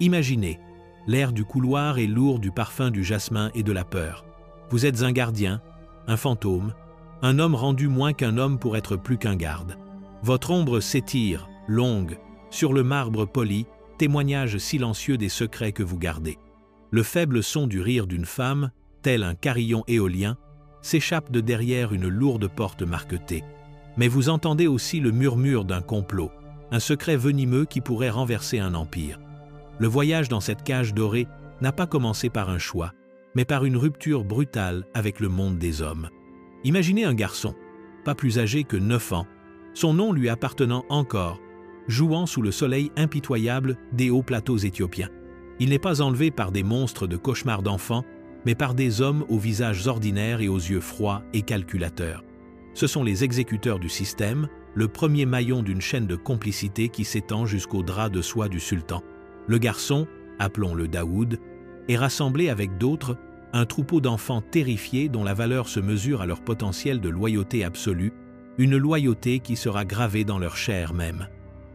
Imaginez, l'air du couloir est lourd du parfum du jasmin et de la peur. Vous êtes un gardien, un fantôme, un homme rendu moins qu'un homme pour être plus qu'un garde. Votre ombre s'étire, longue, sur le marbre poli, témoignage silencieux des secrets que vous gardez. Le faible son du rire d'une femme, tel un carillon éolien, s'échappe de derrière une lourde porte marquetée. Mais vous entendez aussi le murmure d'un complot, un secret venimeux qui pourrait renverser un empire. Le voyage dans cette cage dorée n'a pas commencé par un choix, mais par une rupture brutale avec le monde des hommes. Imaginez un garçon, pas plus âgé que 9 ans, son nom lui appartenant encore, jouant sous le soleil impitoyable des hauts plateaux éthiopiens. Il n'est pas enlevé par des monstres de cauchemars d'enfants, mais par des hommes aux visages ordinaires et aux yeux froids et calculateurs. Ce sont les exécuteurs du système, le premier maillon d'une chaîne de complicité qui s'étend jusqu'au drap de soie du sultan. Le garçon, appelons-le Daoud, est rassemblé avec d'autres, un troupeau d'enfants terrifiés dont la valeur se mesure à leur potentiel de loyauté absolue, une loyauté qui sera gravée dans leur chair même.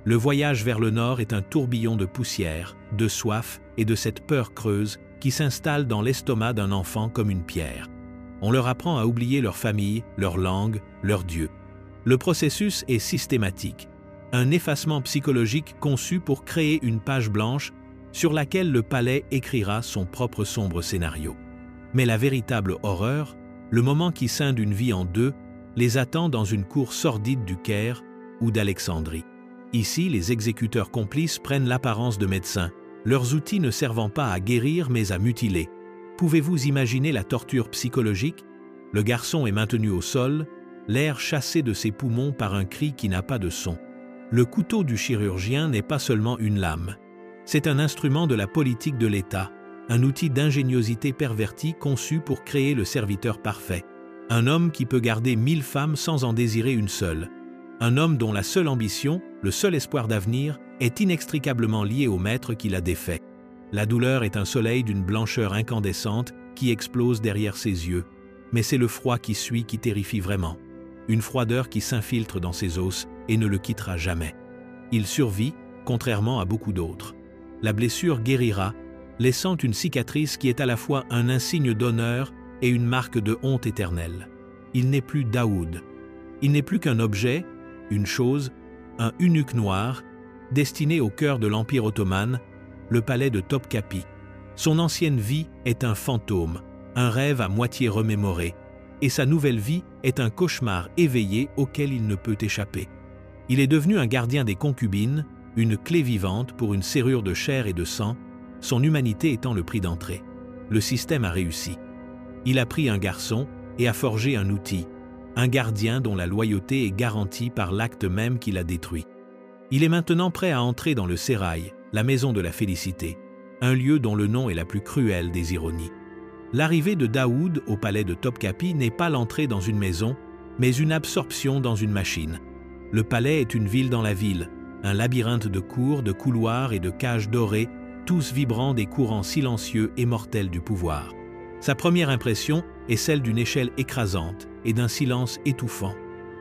Le voyage vers le nord est un tourbillon de poussière, de soif et de cette peur creuse qui s'installe dans l'estomac d'un enfant comme une pierre. On leur apprend à oublier leur famille, leur langue, leur Dieu. Le processus est systématique, un effacement psychologique conçu pour créer une page blanche sur laquelle le palais écrira son propre sombre scénario. Mais la véritable horreur, le moment qui scinde une vie en deux, les attend dans une cour sordide du Caire ou d'Alexandrie. Ici, les exécuteurs complices prennent l'apparence de médecins, leurs outils ne servant pas à guérir mais à mutiler. Pouvez-vous imaginer la torture psychologique? Le garçon est maintenu au sol, l'air chassé de ses poumons par un cri qui n'a pas de son. Le couteau du chirurgien n'est pas seulement une lame. C'est un instrument de la politique de l'État, un outil d'ingéniosité pervertie conçu pour créer le serviteur parfait. Un homme qui peut garder 1000 femmes sans en désirer une seule. Un homme dont la seule ambition, le seul espoir d'avenir, est inextricablement lié au maître qui l'a défait. La douleur est un soleil d'une blancheur incandescente qui explose derrière ses yeux, mais c'est le froid qui suit qui terrifie vraiment. Une froideur qui s'infiltre dans ses os et ne le quittera jamais. Il survit, contrairement à beaucoup d'autres. La blessure guérira, laissant une cicatrice qui est à la fois un insigne d'honneur et une marque de honte éternelle. Il n'est plus Daoud. Il n'est plus qu'un objet, une chose, un eunuque noir, destiné au cœur de l'Empire ottoman, le palais de Topkapi. Son ancienne vie est un fantôme, un rêve à moitié remémoré, et sa nouvelle vie est un cauchemar éveillé auquel il ne peut échapper. Il est devenu un gardien des concubines, une clé vivante pour une serrure de chair et de sang, son humanité étant le prix d'entrée. Le système a réussi. Il a pris un garçon et a forgé un outil, un gardien dont la loyauté est garantie par l'acte même qu'il a détruit. Il est maintenant prêt à entrer dans le sérail, la maison de la félicité, un lieu dont le nom est la plus cruelle des ironies. L'arrivée de Daoud au palais de Topkapi n'est pas l'entrée dans une maison, mais une absorption dans une machine. Le palais est une ville dans la ville, un labyrinthe de cours, de couloirs et de cages dorées, tous vibrant des courants silencieux et mortels du pouvoir. Sa première impression est celle d'une échelle écrasante et d'un silence étouffant.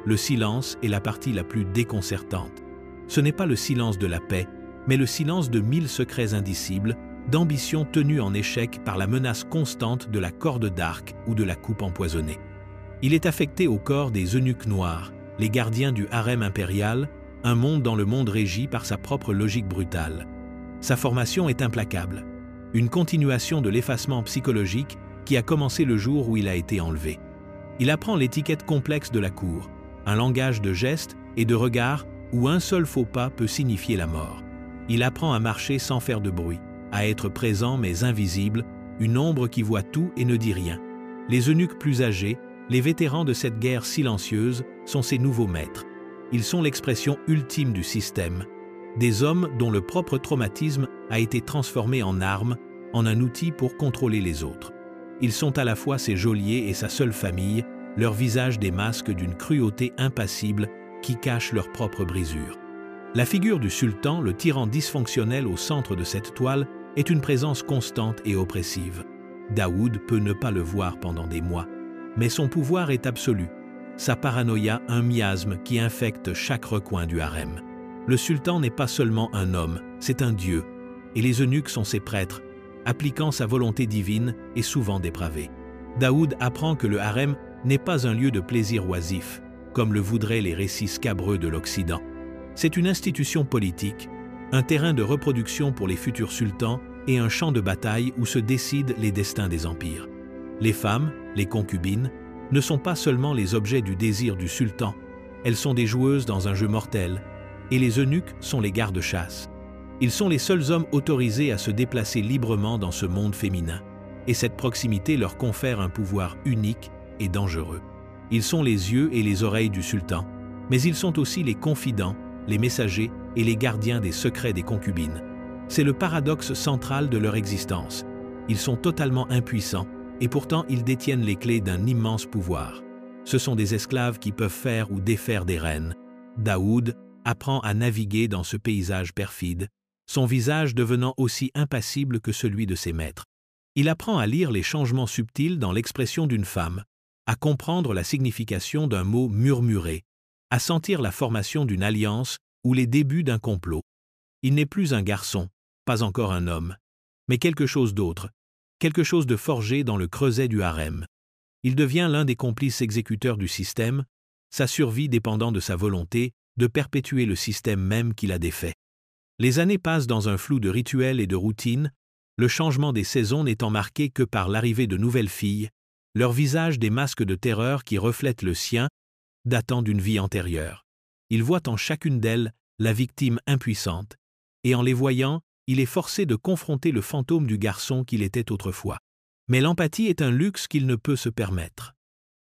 Le silence est la partie la plus déconcertante. Ce n'est pas le silence de la paix, mais le silence de 1000 secrets indicibles, d'ambitions tenues en échec par la menace constante de la corde d'arc ou de la coupe empoisonnée. Il est affecté au corps des eunuques noirs, les gardiens du harem impérial, un monde dans le monde régi par sa propre logique brutale. Sa formation est implacable, une continuation de l'effacement psychologique qui a commencé le jour où il a été enlevé. Il apprend l'étiquette complexe de la cour, un langage de gestes et de regards où un seul faux pas peut signifier la mort. Il apprend à marcher sans faire de bruit, à être présent mais invisible, une ombre qui voit tout et ne dit rien. Les eunuques plus âgés, les vétérans de cette guerre silencieuse, sont ses nouveaux maîtres. Ils sont l'expression ultime du système, des hommes dont le propre traumatisme a été transformé en arme, en un outil pour contrôler les autres. Ils sont à la fois ses geôliers et sa seule famille, leurs visages des masques d'une cruauté impassible qui cachent leur propre brisure. La figure du sultan, le tyran dysfonctionnel au centre de cette toile, est une présence constante et oppressive. Daoud peut ne pas le voir pendant des mois, mais son pouvoir est absolu. Sa paranoïa un miasme qui infecte chaque recoin du harem. Le sultan n'est pas seulement un homme, c'est un dieu. et les eunuques sont ses prêtres, appliquant sa volonté divine et souvent dépravée. Daoud apprend que le harem n'est pas un lieu de plaisir oisif, comme le voudraient les récits scabreux de l'Occident. C'est une institution politique, un terrain de reproduction pour les futurs sultans et un champ de bataille où se décident les destins des empires. Les femmes, les concubines, ne sont pas seulement les objets du désir du sultan, elles sont des joueuses dans un jeu mortel, et les eunuques sont les gardes-chasse. Ils sont les seuls hommes autorisés à se déplacer librement dans ce monde féminin, et cette proximité leur confère un pouvoir unique et dangereux. Ils sont les yeux et les oreilles du sultan, mais ils sont aussi les confidents, les messagers et les gardiens des secrets des concubines. C'est le paradoxe central de leur existence. Ils sont totalement impuissants, et pourtant ils détiennent les clés d'un immense pouvoir. Ce sont des esclaves qui peuvent faire ou défaire des reines. Daoud apprend à naviguer dans ce paysage perfide, son visage devenant aussi impassible que celui de ses maîtres. Il apprend à lire les changements subtils dans l'expression d'une femme, à comprendre la signification d'un mot murmuré, à sentir la formation d'une alliance ou les débuts d'un complot. Il n'est plus un garçon, pas encore un homme, mais quelque chose d'autre, quelque chose de forgé dans le creuset du harem. Il devient l'un des complices exécuteurs du système, sa survie dépendant de sa volonté de perpétuer le système même qu'il a défait. Les années passent dans un flou de rituels et de routines, le changement des saisons n'étant marqué que par l'arrivée de nouvelles filles, leur visage des masques de terreur qui reflètent le sien, datant d'une vie antérieure. Il voit en chacune d'elles la victime impuissante, et en les voyant, il est forcé de confronter le fantôme du garçon qu'il était autrefois. Mais l'empathie est un luxe qu'il ne peut se permettre.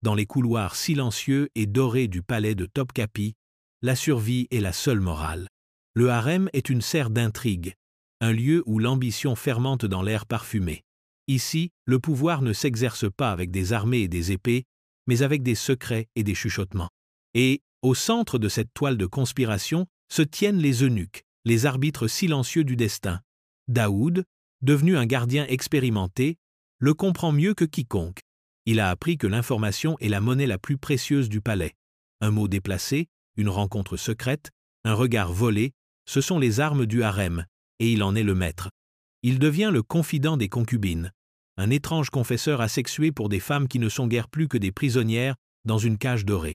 Dans les couloirs silencieux et dorés du palais de Topkapi, la survie est la seule morale. Le harem est une serre d'intrigue, un lieu où l'ambition fermente dans l'air parfumé. Ici, le pouvoir ne s'exerce pas avec des armées et des épées, mais avec des secrets et des chuchotements. Et, au centre de cette toile de conspiration, se tiennent les eunuques, les arbitres silencieux du destin. Daoud, devenu un gardien expérimenté, le comprend mieux que quiconque. Il a appris que l'information est la monnaie la plus précieuse du palais. Un mot déplacé, une rencontre secrète, un regard volé, ce sont les armes du harem, et il en est le maître. Il devient le confident des concubines, un étrange confesseur asexué pour des femmes qui ne sont guère plus que des prisonnières dans une cage dorée.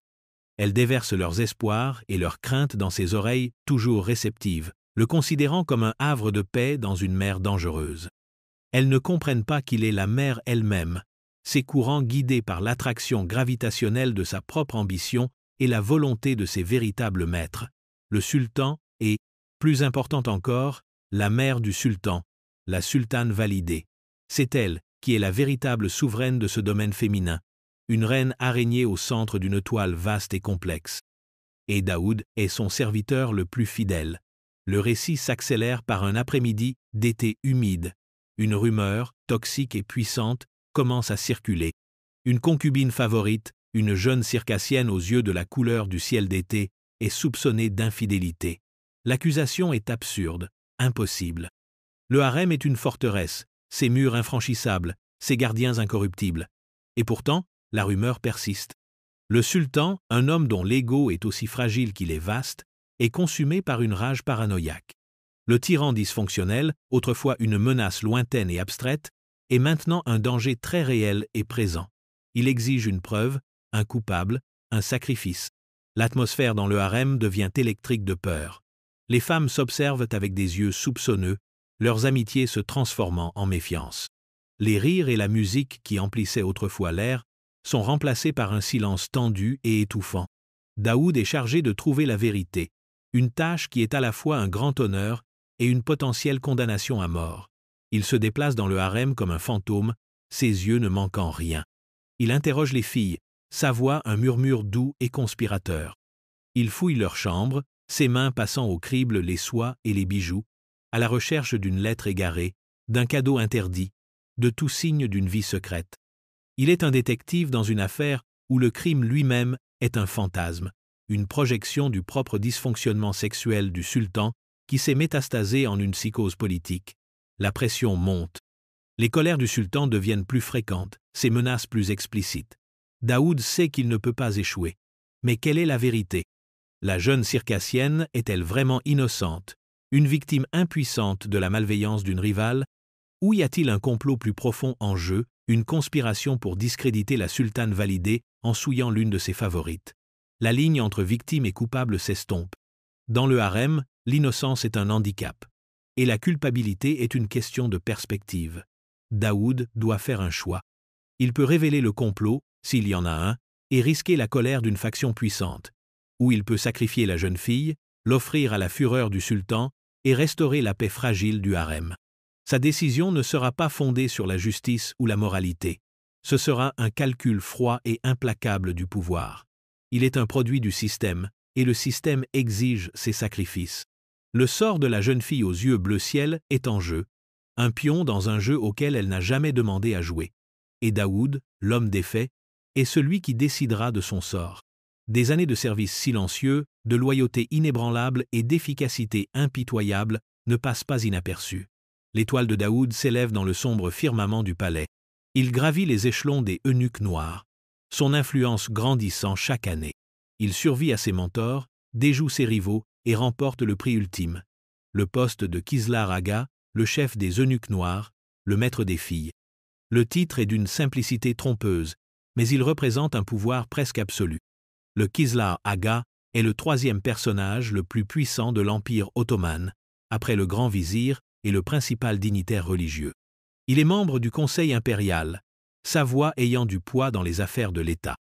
Elles déversent leurs espoirs et leurs craintes dans ses oreilles toujours réceptives, le considérant comme un havre de paix dans une mer dangereuse. Elles ne comprennent pas qu'il est la mer elle-même, ses courants guidés par l'attraction gravitationnelle de sa propre ambition et la volonté de ses véritables maîtres, le sultan et, plus important encore, la mère du sultan, la sultane validée. C'est elle qui est la véritable souveraine de ce domaine féminin, une reine araignée au centre d'une toile vaste et complexe. Et Daoud est son serviteur le plus fidèle. Le récit s'accélère par un après-midi d'été humide. Une rumeur, toxique et puissante, commence à circuler. Une concubine favorite, une jeune circassienne aux yeux de la couleur du ciel d'été, est soupçonnée d'infidélité. L'accusation est absurde, impossible. Le harem est une forteresse, ses murs infranchissables, ses gardiens incorruptibles. Et pourtant, la rumeur persiste. Le sultan, un homme dont l'ego est aussi fragile qu'il est vaste, est consumé par une rage paranoïaque. Le tyran dysfonctionnel, autrefois une menace lointaine et abstraite, est maintenant un danger très réel et présent. Il exige une preuve, un coupable, un sacrifice. L'atmosphère dans le harem devient électrique de peur. Les femmes s'observent avec des yeux soupçonneux, leurs amitiés se transformant en méfiance. Les rires et la musique qui emplissaient autrefois l'air sont remplacés par un silence tendu et étouffant. Daoud est chargé de trouver la vérité, une tâche qui est à la fois un grand honneur et une potentielle condamnation à mort. Il se déplace dans le harem comme un fantôme, ses yeux ne manquant rien. Il interroge les filles, sa voix un murmure doux et conspirateur. Il fouille leurs chambres, ses mains passant au crible les soies et les bijoux, à la recherche d'une lettre égarée, d'un cadeau interdit, de tout signe d'une vie secrète. Il est un détective dans une affaire où le crime lui-même est un fantasme, une projection du propre dysfonctionnement sexuel du sultan qui s'est métastasé en une psychose politique. La pression monte. Les colères du sultan deviennent plus fréquentes, ses menaces plus explicites. Daoud sait qu'il ne peut pas échouer. Mais quelle est la vérité? La jeune circassienne est-elle vraiment innocente? Une victime impuissante de la malveillance d'une rivale? Ou y a-t-il un complot plus profond en jeu, une conspiration pour discréditer la sultane validée en souillant l'une de ses favorites? La ligne entre victime et coupable s'estompe. Dans le harem, l'innocence est un handicap. Et la culpabilité est une question de perspective. Daoud doit faire un choix. Il peut révéler le complot, s'il y en a un, et risquer la colère d'une faction puissante. Ou il peut sacrifier la jeune fille, l'offrir à la fureur du sultan, et restaurer la paix fragile du harem. Sa décision ne sera pas fondée sur la justice ou la moralité. Ce sera un calcul froid et implacable du pouvoir. Il est un produit du système, et le système exige ses sacrifices. Le sort de la jeune fille aux yeux bleu ciel est en jeu, un pion dans un jeu auquel elle n'a jamais demandé à jouer. Et Daoud, l'homme des faits, est celui qui décidera de son sort. Des années de service silencieux, de loyauté inébranlable et d'efficacité impitoyable ne passent pas inaperçues. L'étoile de Daoud s'élève dans le sombre firmament du palais. Il gravit les échelons des eunuques noirs, son influence grandissant chaque année. Il survit à ses mentors, déjoue ses rivaux et remporte le prix ultime, le poste de Kislar Aga, le chef des eunuques noirs, le maître des filles. Le titre est d'une simplicité trompeuse, mais il représente un pouvoir presque absolu. Le Kislar Aga est le troisième personnage le plus puissant de l'Empire ottoman, après le grand vizir et le principal dignitaire religieux. Il est membre du Conseil impérial, sa voix ayant du poids dans les affaires de l'État.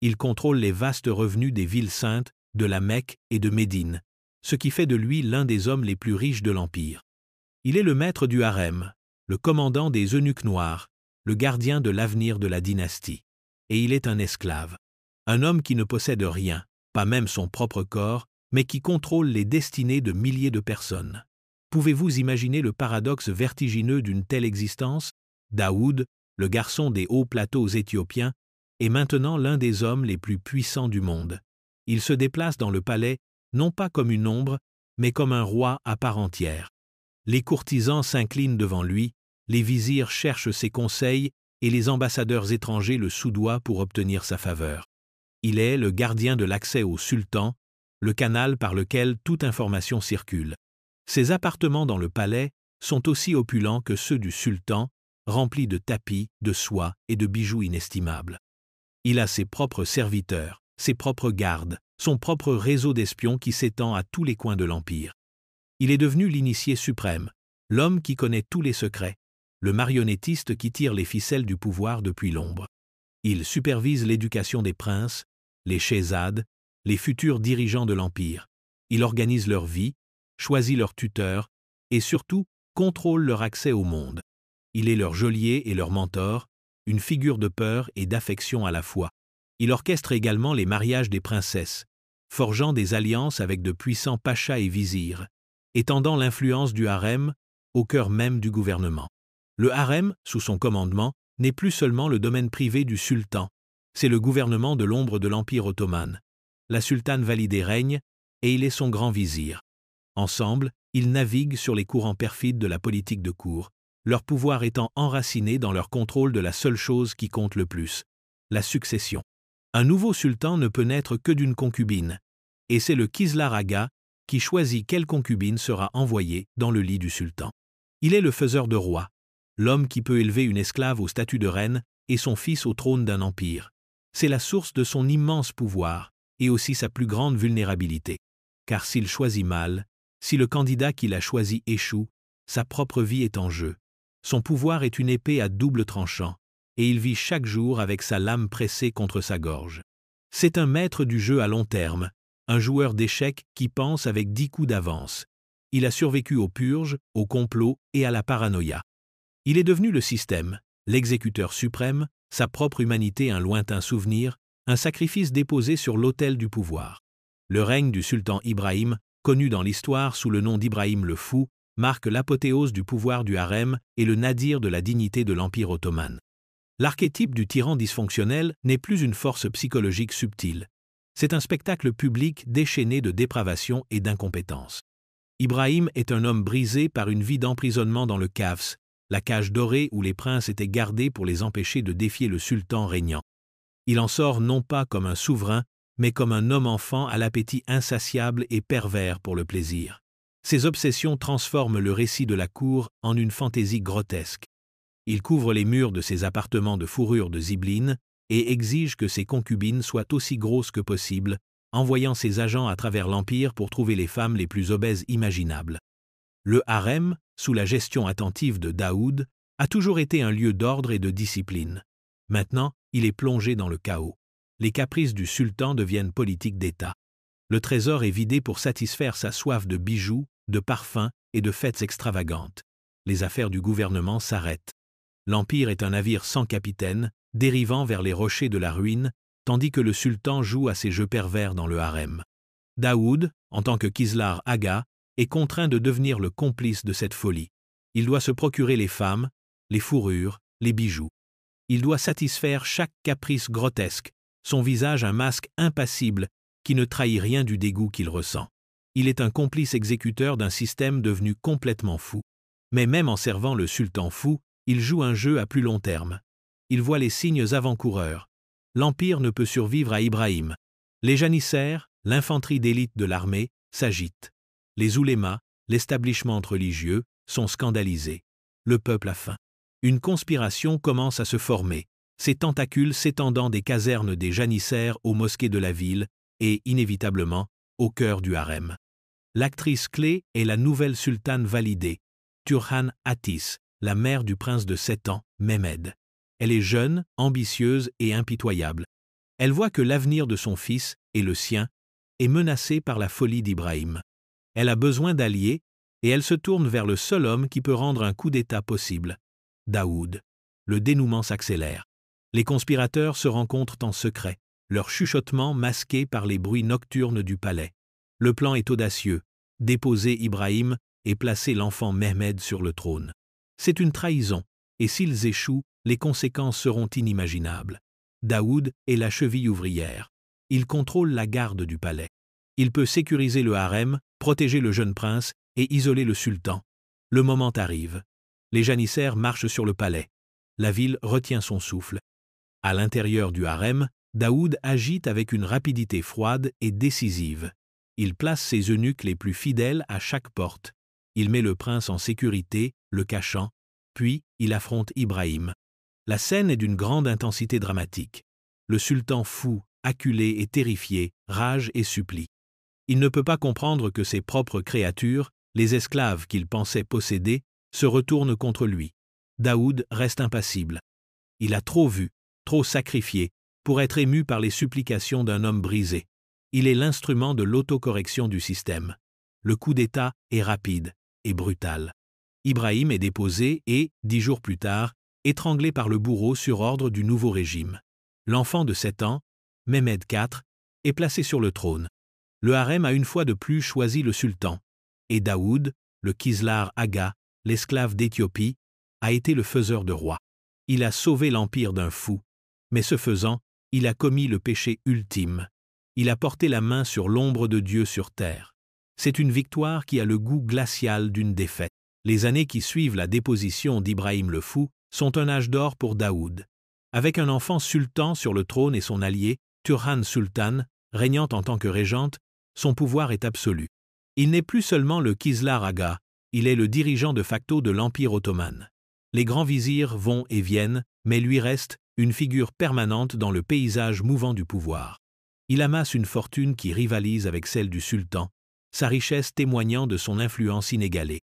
Il contrôle les vastes revenus des villes saintes, de la Mecque et de Médine, ce qui fait de lui l'un des hommes les plus riches de l'Empire. Il est le maître du harem, le commandant des eunuques noirs, le gardien de l'avenir de la dynastie. Et il est un esclave. Un homme qui ne possède rien, pas même son propre corps, mais qui contrôle les destinées de milliers de personnes. Pouvez-vous imaginer le paradoxe vertigineux d'une telle existence? Daoud, le garçon des hauts plateaux éthiopiens, est maintenant l'un des hommes les plus puissants du monde. Il se déplace dans le palais, non pas comme une ombre, mais comme un roi à part entière. Les courtisans s'inclinent devant lui, les vizirs cherchent ses conseils et les ambassadeurs étrangers le soudoient pour obtenir sa faveur. Il est le gardien de l'accès au sultan, le canal par lequel toute information circule. Ses appartements dans le palais sont aussi opulents que ceux du sultan, remplis de tapis, de soie et de bijoux inestimables. Il a ses propres serviteurs, ses propres gardes, son propre réseau d'espions qui s'étend à tous les coins de l'Empire. Il est devenu l'initié suprême, l'homme qui connaît tous les secrets, le marionnettiste qui tire les ficelles du pouvoir depuis l'ombre. Il supervise l'éducation des princes, les shehzades, les futurs dirigeants de l'Empire. Il organise leur vie, choisit leurs tuteurs et surtout contrôle leur accès au monde. Il est leur geôlier et leur mentor, une figure de peur et d'affection à la fois. Il orchestre également les mariages des princesses, forgeant des alliances avec de puissants pachas et vizirs, étendant l'influence du harem au cœur même du gouvernement. Le harem, sous son commandement, n'est plus seulement le domaine privé du sultan, c'est le gouvernement de l'ombre de l'Empire ottoman. La sultane validée règne, et il est son grand vizir. Ensemble, ils naviguent sur les courants perfides de la politique de cour, leur pouvoir étant enraciné dans leur contrôle de la seule chose qui compte le plus, la succession. Un nouveau sultan ne peut naître que d'une concubine, et c'est le Kislar Aga qui choisit quelle concubine sera envoyée dans le lit du sultan. Il est le faiseur de rois, l'homme qui peut élever une esclave au statut de reine et son fils au trône d'un empire. C'est la source de son immense pouvoir, et aussi sa plus grande vulnérabilité. Car s'il choisit mal, si le candidat qu'il a choisi échoue, sa propre vie est en jeu. Son pouvoir est une épée à double tranchant, et il vit chaque jour avec sa lame pressée contre sa gorge. C'est un maître du jeu à long terme, un joueur d'échecs qui pense avec 10 coups d'avance. Il a survécu aux purges, au complot et à la paranoïa. Il est devenu le système, l'exécuteur suprême, sa propre humanité un lointain souvenir, un sacrifice déposé sur l'autel du pouvoir. Le règne du sultan Ibrahim, connu dans l'histoire sous le nom d'Ibrahim le Fou, marque l'apothéose du pouvoir du harem et le nadir de la dignité de l'Empire ottoman. L'archétype du tyran dysfonctionnel n'est plus une force psychologique subtile. C'est un spectacle public déchaîné de dépravation et d'incompétence. Ibrahim est un homme brisé par une vie d'emprisonnement dans le Kafs, la cage dorée où les princes étaient gardés pour les empêcher de défier le sultan régnant. Il en sort non pas comme un souverain, mais comme un homme-enfant à l'appétit insatiable et pervers pour le plaisir. Ses obsessions transforment le récit de la cour en une fantaisie grotesque. Il couvre les murs de ses appartements de fourrure de zibeline et exige que ses concubines soient aussi grosses que possible, envoyant ses agents à travers l'Empire pour trouver les femmes les plus obèses imaginables. Le harem, sous la gestion attentive de Daoud, a toujours été un lieu d'ordre et de discipline. Maintenant, il est plongé dans le chaos. Les caprices du sultan deviennent politique d'État. Le trésor est vidé pour satisfaire sa soif de bijoux, de parfums et de fêtes extravagantes. Les affaires du gouvernement s'arrêtent. L'Empire est un navire sans capitaine, dérivant vers les rochers de la ruine, tandis que le sultan joue à ses jeux pervers dans le harem. Daoud, en tant que Kislar Aga, est contraint de devenir le complice de cette folie. Il doit se procurer les femmes, les fourrures, les bijoux. Il doit satisfaire chaque caprice grotesque, son visage un masque impassible qui ne trahit rien du dégoût qu'il ressent. Il est un complice exécuteur d'un système devenu complètement fou. Mais même en servant le sultan fou, il joue un jeu à plus long terme. Il voit les signes avant-coureurs. L'Empire ne peut survivre à Ibrahim. Les janissaires, l'infanterie d'élite de l'armée, s'agitent. Les oulémas, l'establishment religieux, sont scandalisés. Le peuple a faim. Une conspiration commence à se former, ses tentacules s'étendant des casernes des janissaires aux mosquées de la ville et, inévitablement, au cœur du harem. L'actrice clé est la nouvelle sultane validée, Turhan Atis, la mère du prince de 7 ans, Mehmed. Elle est jeune, ambitieuse et impitoyable. Elle voit que l'avenir de son fils, et le sien, est menacé par la folie d'Ibrahim. Elle a besoin d'alliés, et elle se tourne vers le seul homme qui peut rendre un coup d'État possible, Daoud. Le dénouement s'accélère. Les conspirateurs se rencontrent en secret, leur chuchotement masqué par les bruits nocturnes du palais. Le plan est audacieux, déposer Ibrahim et placer l'enfant Mehmed sur le trône. C'est une trahison, et s'ils échouent, les conséquences seront inimaginables. Daoud est la cheville ouvrière. Il contrôle la garde du palais. Il peut sécuriser le harem, protéger le jeune prince et isoler le sultan. Le moment arrive. Les janissaires marchent sur le palais. La ville retient son souffle. À l'intérieur du harem, Daoud agit avec une rapidité froide et décisive. Il place ses eunuques les plus fidèles à chaque porte. Il met le prince en sécurité, le cachant, puis il affronte Ibrahim. La scène est d'une grande intensité dramatique. Le sultan fou, acculé et terrifié, rage et supplie. Il ne peut pas comprendre que ses propres créatures, les esclaves qu'il pensait posséder, se retournent contre lui. Daoud reste impassible. Il a trop vu, trop sacrifié, pour être ému par les supplications d'un homme brisé. Il est l'instrument de l'autocorrection du système. Le coup d'État est rapide et brutal. Ibrahim est déposé et, 10 jours plus tard, étranglé par le bourreau sur ordre du nouveau régime. L'enfant de 7 ans, Mehmed IV, est placé sur le trône. Le harem a une fois de plus choisi le sultan, et Daoud, le Kislar Aga, l'esclave d'Éthiopie, a été le faiseur de roi. Il a sauvé l'empire d'un fou, mais ce faisant, il a commis le péché ultime. Il a porté la main sur l'ombre de Dieu sur terre. C'est une victoire qui a le goût glacial d'une défaite. Les années qui suivent la déposition d'Ibrahim le Fou sont un âge d'or pour Daoud. Avec un enfant sultan sur le trône et son allié, Turhan Sultan, régnant en tant que régente, son pouvoir est absolu. Il n'est plus seulement le Kislar Aga, il est le dirigeant de facto de l'Empire ottoman. Les grands vizirs vont et viennent, mais lui reste une figure permanente dans le paysage mouvant du pouvoir. Il amasse une fortune qui rivalise avec celle du sultan, sa richesse témoignant de son influence inégalée.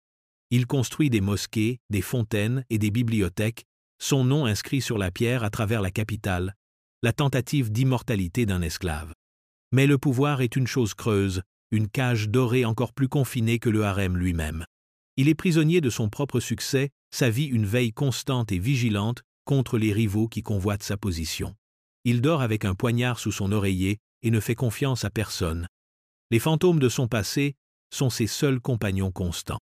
Il construit des mosquées, des fontaines et des bibliothèques, son nom inscrit sur la pierre à travers la capitale, la tentative d'immortalité d'un esclave. Mais le pouvoir est une chose creuse, une cage dorée encore plus confinée que le harem lui-même. Il est prisonnier de son propre succès, sa vie une veille constante et vigilante contre les rivaux qui convoitent sa position. Il dort avec un poignard sous son oreiller et ne fait confiance à personne. Les fantômes de son passé sont ses seuls compagnons constants.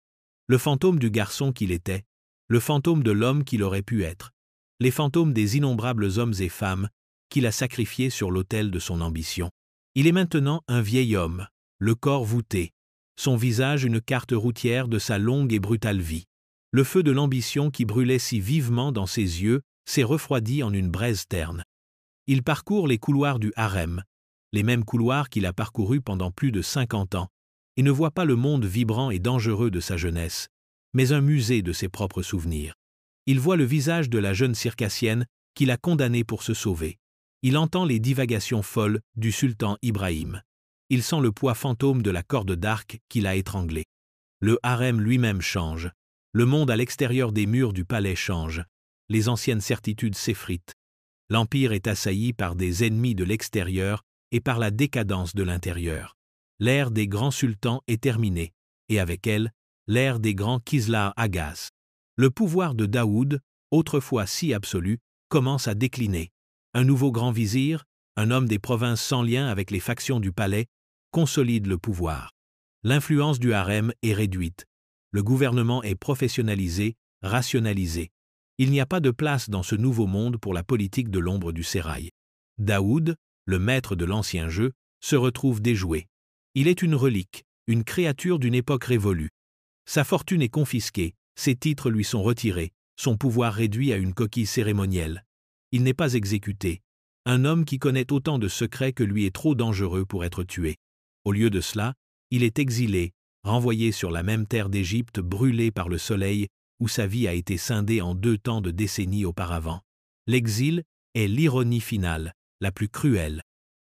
Le fantôme du garçon qu'il était, le fantôme de l'homme qu'il aurait pu être, les fantômes des innombrables hommes et femmes qu'il a sacrifiés sur l'autel de son ambition. Il est maintenant un vieil homme, le corps voûté, son visage une carte routière de sa longue et brutale vie. Le feu de l'ambition qui brûlait si vivement dans ses yeux s'est refroidi en une braise terne. Il parcourt les couloirs du harem, les mêmes couloirs qu'il a parcourus pendant plus de 50 ans, et ne voit pas le monde vibrant et dangereux de sa jeunesse, mais un musée de ses propres souvenirs. Il voit le visage de la jeune circassienne qu'il a condamnée pour se sauver. Il entend les divagations folles du sultan Ibrahim. Il sent le poids fantôme de la corde d'arc qu'il a étranglée. Le harem lui-même change. Le monde à l'extérieur des murs du palais change. Les anciennes certitudes s'effritent. L'Empire est assailli par des ennemis de l'extérieur et par la décadence de l'intérieur. L'ère des grands sultans est terminée, et avec elle, l'ère des grands Kislar Agas. Le pouvoir de Daoud, autrefois si absolu, commence à décliner. Un nouveau grand vizir, un homme des provinces sans lien avec les factions du palais, consolide le pouvoir. L'influence du harem est réduite. Le gouvernement est professionnalisé, rationalisé. Il n'y a pas de place dans ce nouveau monde pour la politique de l'ombre du sérail. Daoud, le maître de l'ancien jeu, se retrouve déjoué. Il est une relique, une créature d'une époque révolue. Sa fortune est confisquée, ses titres lui sont retirés, son pouvoir réduit à une coquille cérémonielle. Il n'est pas exécuté. Un homme qui connaît autant de secrets que lui est trop dangereux pour être tué. Au lieu de cela, il est exilé, renvoyé sur la même terre d'Égypte brûlée par le soleil où sa vie a été scindée en 2 temps de décennies auparavant. L'exil est l'ironie finale, la plus cruelle.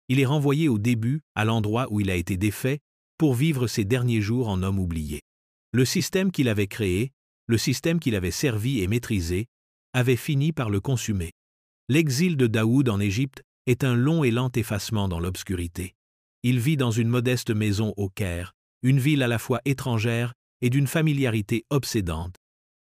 Il est renvoyé au début, à l'endroit où il a été défait, pour vivre ses derniers jours en homme oublié. Le système qu'il avait créé, le système qu'il avait servi et maîtrisé, avait fini par le consumer. L'exil de Daoud en Égypte est un long et lent effacement dans l'obscurité. Il vit dans une modeste maison au Caire, une ville à la fois étrangère et d'une familiarité obsédante.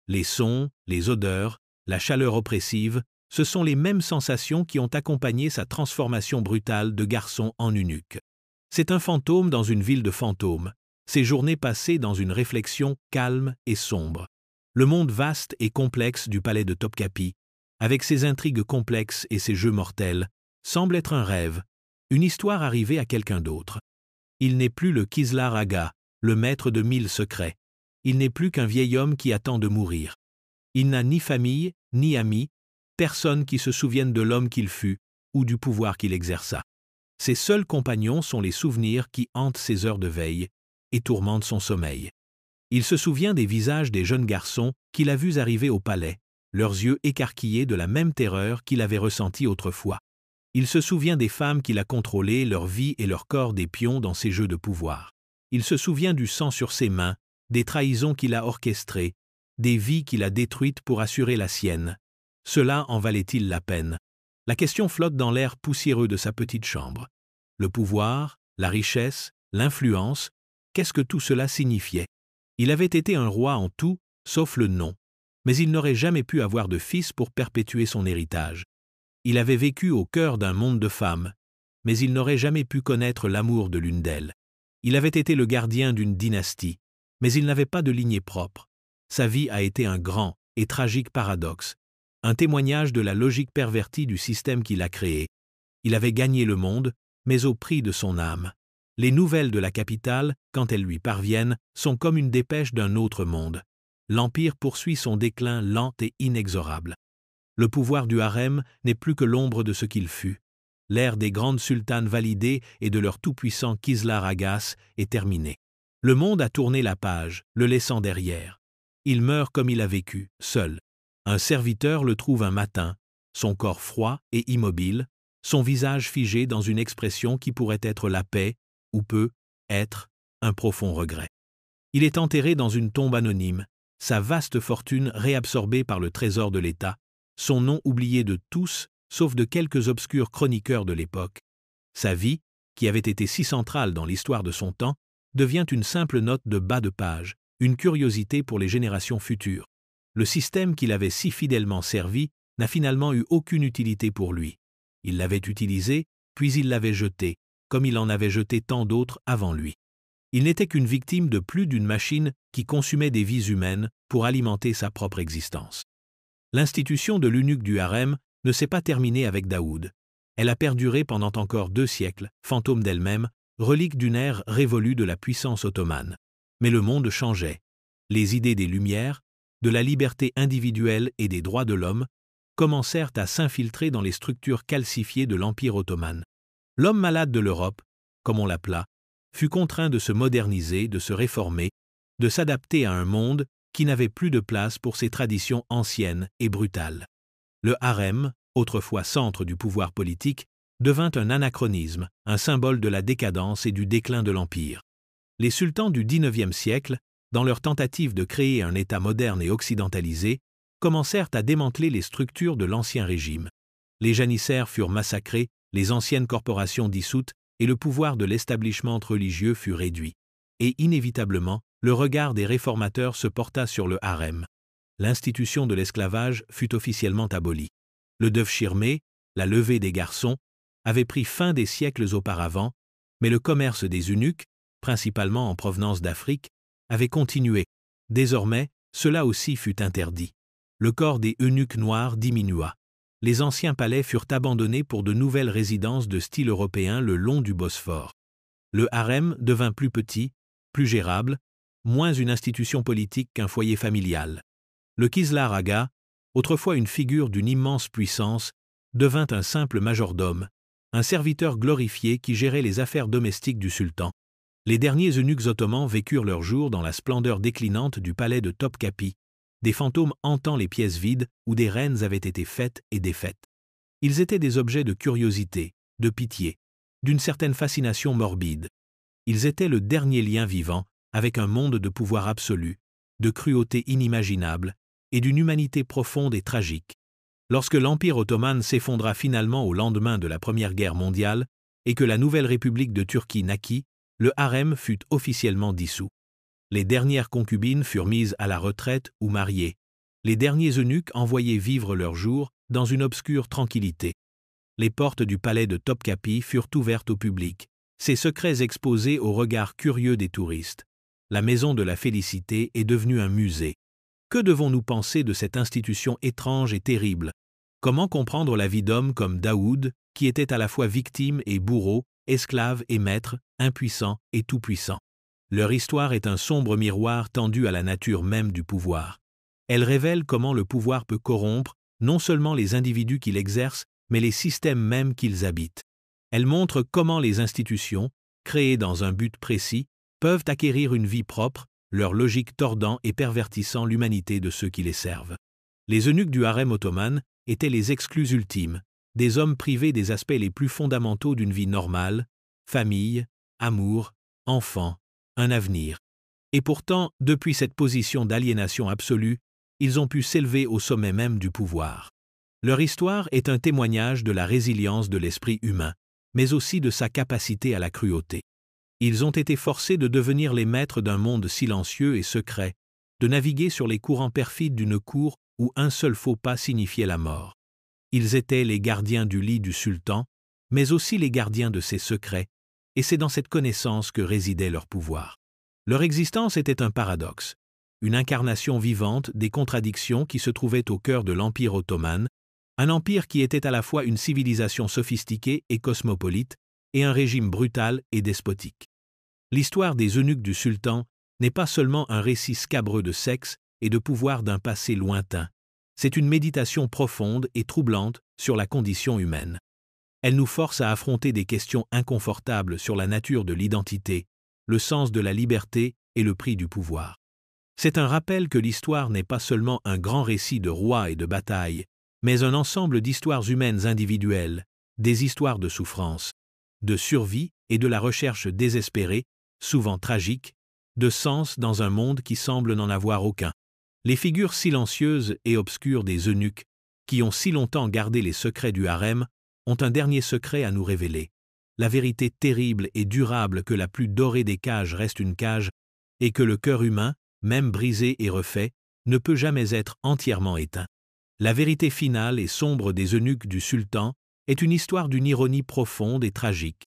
Les sons, les odeurs, la chaleur oppressive, ce sont les mêmes sensations qui ont accompagné sa transformation brutale de garçon en eunuque. C'est un fantôme dans une ville de fantômes, ses journées passées dans une réflexion calme et sombre. Le monde vaste et complexe du palais de Topkapi, avec ses intrigues complexes et ses jeux mortels, semble être un rêve, une histoire arrivée à quelqu'un d'autre. Il n'est plus le Kislar Aga, le maître de 1000 secrets. Il n'est plus qu'un vieil homme qui attend de mourir. Il n'a ni famille, ni amis, personne qui se souvienne de l'homme qu'il fut ou du pouvoir qu'il exerça. Ses seuls compagnons sont les souvenirs qui hantent ses heures de veille et tourmentent son sommeil. Il se souvient des visages des jeunes garçons qu'il a vus arriver au palais, leurs yeux écarquillés de la même terreur qu'il avait ressentie autrefois. Il se souvient des femmes qu'il a contrôlées, leur vie et leur corps des pions dans ses jeux de pouvoir. Il se souvient du sang sur ses mains, des trahisons qu'il a orchestrées, des vies qu'il a détruites pour assurer la sienne. Cela en valait-il la peine? La question flotte dans l'air poussiéreux de sa petite chambre. Le pouvoir, la richesse, l'influence, qu'est-ce que tout cela signifiait? Il avait été un roi en tout, sauf le nom, mais il n'aurait jamais pu avoir de fils pour perpétuer son héritage. Il avait vécu au cœur d'un monde de femmes, mais il n'aurait jamais pu connaître l'amour de l'une d'elles. Il avait été le gardien d'une dynastie, mais il n'avait pas de lignée propre. Sa vie a été un grand et tragique paradoxe, un témoignage de la logique pervertie du système qu'il a créé. Il avait gagné le monde, mais au prix de son âme. Les nouvelles de la capitale, quand elles lui parviennent, sont comme une dépêche d'un autre monde. L'Empire poursuit son déclin lent et inexorable. Le pouvoir du harem n'est plus que l'ombre de ce qu'il fut. L'ère des grandes sultanes validées et de leur tout-puissant Kislar Agas est terminée. Le monde a tourné la page, le laissant derrière. Il meurt comme il a vécu, seul. Un serviteur le trouve un matin, son corps froid et immobile, son visage figé dans une expression qui pourrait être la paix, ou peut être un profond regret. Il est enterré dans une tombe anonyme, sa vaste fortune réabsorbée par le trésor de l'État, son nom oublié de tous, sauf de quelques obscurs chroniqueurs de l'époque. Sa vie, qui avait été si centrale dans l'histoire de son temps, devient une simple note de bas de page, une curiosité pour les générations futures. Le système qu'il avait si fidèlement servi n'a finalement eu aucune utilité pour lui. Il l'avait utilisé, puis il l'avait jeté, comme il en avait jeté tant d'autres avant lui. Il n'était qu'une victime de plus d'une machine qui consumait des vies humaines pour alimenter sa propre existence. L'institution de l'eunuque du harem ne s'est pas terminée avec Daoud. Elle a perduré pendant encore 2 siècles, fantôme d'elle-même, relique d'une ère révolue de la puissance ottomane. Mais le monde changeait. Les idées des Lumières, de la liberté individuelle et des droits de l'homme, commencèrent à s'infiltrer dans les structures calcifiées de l'Empire ottoman. L'homme malade de l'Europe, comme on l'appela, fut contraint de se moderniser, de se réformer, de s'adapter à un monde qui n'avait plus de place pour ses traditions anciennes et brutales. Le harem, autrefois centre du pouvoir politique, devint un anachronisme, un symbole de la décadence et du déclin de l'Empire. Les sultans du XIXe siècle, dans leur tentative de créer un État moderne et occidentalisé, commencèrent à démanteler les structures de l'ancien régime. Les janissaires furent massacrés, les anciennes corporations dissoutes et le pouvoir de l'establishment religieux fut réduit. Et inévitablement, le regard des réformateurs se porta sur le harem. L'institution de l'esclavage fut officiellement abolie. Le deuil Shirmé, la levée des garçons, avait pris fin des siècles auparavant, mais le commerce des eunuques, principalement en provenance d'Afrique, avait continué. Désormais, cela aussi fut interdit. Le corps des eunuques noirs diminua. Les anciens palais furent abandonnés pour de nouvelles résidences de style européen le long du Bosphore. Le harem devint plus petit, plus gérable, moins une institution politique qu'un foyer familial. Le Kizlar Aga, autrefois une figure d'une immense puissance, devint un simple majordome, un serviteur glorifié qui gérait les affaires domestiques du sultan. Les derniers eunuques ottomans vécurent leurs jours dans la splendeur déclinante du palais de Topkapi, des fantômes hantant les pièces vides où des reines avaient été faites et défaites. Ils étaient des objets de curiosité, de pitié, d'une certaine fascination morbide. Ils étaient le dernier lien vivant avec un monde de pouvoir absolu, de cruauté inimaginable et d'une humanité profonde et tragique. Lorsque l'Empire ottoman s'effondra finalement au lendemain de la Première Guerre mondiale et que la nouvelle République de Turquie naquit, le harem fut officiellement dissous. Les dernières concubines furent mises à la retraite ou mariées. Les derniers eunuques envoyés vivre leurs jours dans une obscure tranquillité. Les portes du palais de Topkapi furent ouvertes au public, ses secrets exposés aux regards curieux des touristes. La maison de la félicité est devenue un musée. Que devons-nous penser de cette institution étrange et terrible? Comment comprendre la vie d'hommes comme Daoud, qui était à la fois victime et bourreau, esclave et maître, impuissant et tout-puissant? Leur histoire est un sombre miroir tendu à la nature même du pouvoir. Elle révèle comment le pouvoir peut corrompre non seulement les individus qui l'exercent, mais les systèmes mêmes qu'ils habitent. Elle montre comment les institutions, créées dans un but précis, peuvent acquérir une vie propre, leur logique tordant et pervertissant l'humanité de ceux qui les servent. Les eunuques du harem ottoman étaient les exclus ultimes, des hommes privés des aspects les plus fondamentaux d'une vie normale, famille, amour, enfants, un avenir. Et pourtant, depuis cette position d'aliénation absolue, ils ont pu s'élever au sommet même du pouvoir. Leur histoire est un témoignage de la résilience de l'esprit humain, mais aussi de sa capacité à la cruauté. Ils ont été forcés de devenir les maîtres d'un monde silencieux et secret, de naviguer sur les courants perfides d'une cour où un seul faux pas signifiait la mort. Ils étaient les gardiens du lit du sultan, mais aussi les gardiens de ses secrets, et c'est dans cette connaissance que résidait leur pouvoir. Leur existence était un paradoxe, une incarnation vivante des contradictions qui se trouvaient au cœur de l'Empire ottoman, un empire qui était à la fois une civilisation sophistiquée et cosmopolite, et un régime brutal et despotique. L'histoire des eunuques du sultan n'est pas seulement un récit scabreux de sexe et de pouvoir d'un passé lointain, c'est une méditation profonde et troublante sur la condition humaine. Elle nous force à affronter des questions inconfortables sur la nature de l'identité, le sens de la liberté et le prix du pouvoir. C'est un rappel que l'histoire n'est pas seulement un grand récit de rois et de batailles, mais un ensemble d'histoires humaines individuelles, des histoires de souffrance, de survie et de la recherche désespérée, souvent tragique, de sens dans un monde qui semble n'en avoir aucun. Les figures silencieuses et obscures des eunuques, qui ont si longtemps gardé les secrets du harem, ont un dernier secret à nous révéler. La vérité terrible et durable que la plus dorée des cages reste une cage, et que le cœur humain, même brisé et refait, ne peut jamais être entièrement éteint. La vérité finale et sombre des eunuques du sultan est une histoire d'une ironie profonde et tragique.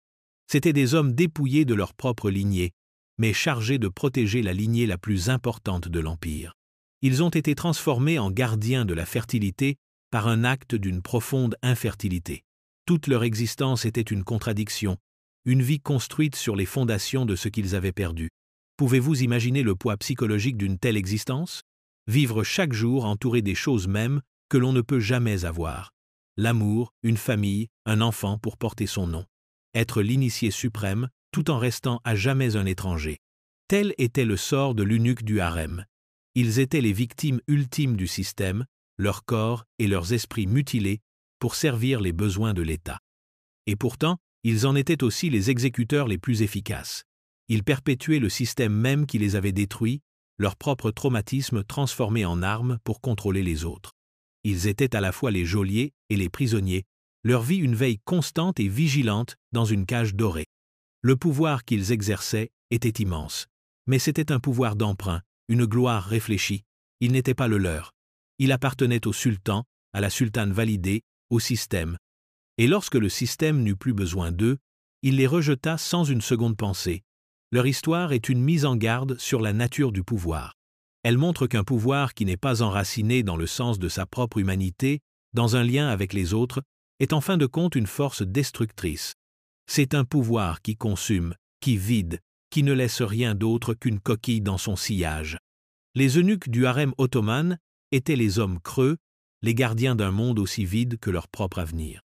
C'étaient des hommes dépouillés de leur propre lignée, mais chargés de protéger la lignée la plus importante de l'Empire. Ils ont été transformés en gardiens de la fertilité par un acte d'une profonde infertilité. Toute leur existence était une contradiction, une vie construite sur les fondations de ce qu'ils avaient perdu. Pouvez-vous imaginer le poids psychologique d'une telle existence? Vivre chaque jour entouré des choses mêmes que l'on ne peut jamais avoir. L'amour, une famille, un enfant pour porter son nom. Être l'initié suprême, tout en restant à jamais un étranger. Tel était le sort de l'eunuque du harem. Ils étaient les victimes ultimes du système, leurs corps et leurs esprits mutilés pour servir les besoins de l'État. Et pourtant, ils en étaient aussi les exécuteurs les plus efficaces. Ils perpétuaient le système même qui les avait détruits, leur propre traumatisme transformé en armes pour contrôler les autres. Ils étaient à la fois les geôliers et les prisonniers, leur vie une veille constante et vigilante dans une cage dorée. Le pouvoir qu'ils exerçaient était immense, mais c'était un pouvoir d'emprunt, une gloire réfléchie. Il n'était pas le leur. Il appartenait au sultan, à la sultane validée, au système. Et lorsque le système n'eut plus besoin d'eux, il les rejeta sans une seconde pensée. Leur histoire est une mise en garde sur la nature du pouvoir. Elle montre qu'un pouvoir qui n'est pas enraciné dans le sens de sa propre humanité, dans un lien avec les autres, est en fin de compte une force destructrice. C'est un pouvoir qui consume, qui vide, qui ne laisse rien d'autre qu'une coquille dans son sillage. Les eunuques du harem ottoman étaient les hommes creux, les gardiens d'un monde aussi vide que leur propre avenir.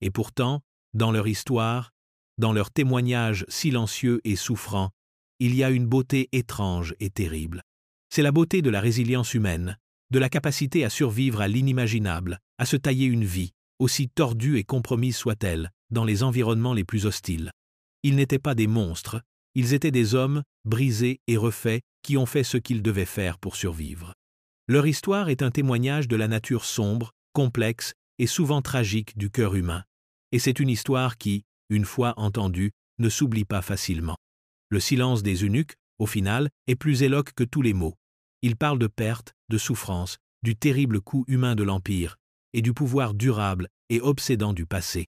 Et pourtant, dans leur histoire, dans leurs témoignages silencieux et souffrants, il y a une beauté étrange et terrible. C'est la beauté de la résilience humaine, de la capacité à survivre à l'inimaginable, à se tailler une vie, aussi tordue et compromise soit-elle, dans les environnements les plus hostiles. Ils n'étaient pas des monstres, ils étaient des hommes, brisés et refaits, qui ont fait ce qu'ils devaient faire pour survivre. Leur histoire est un témoignage de la nature sombre, complexe et souvent tragique du cœur humain. Et c'est une histoire qui, une fois entendue, ne s'oublie pas facilement. Le silence des eunuques, au final, est plus éloquent que tous les mots. Il parle de perte, de souffrance, du terrible coup humain de l'Empire, et du pouvoir durable et obsédant du passé.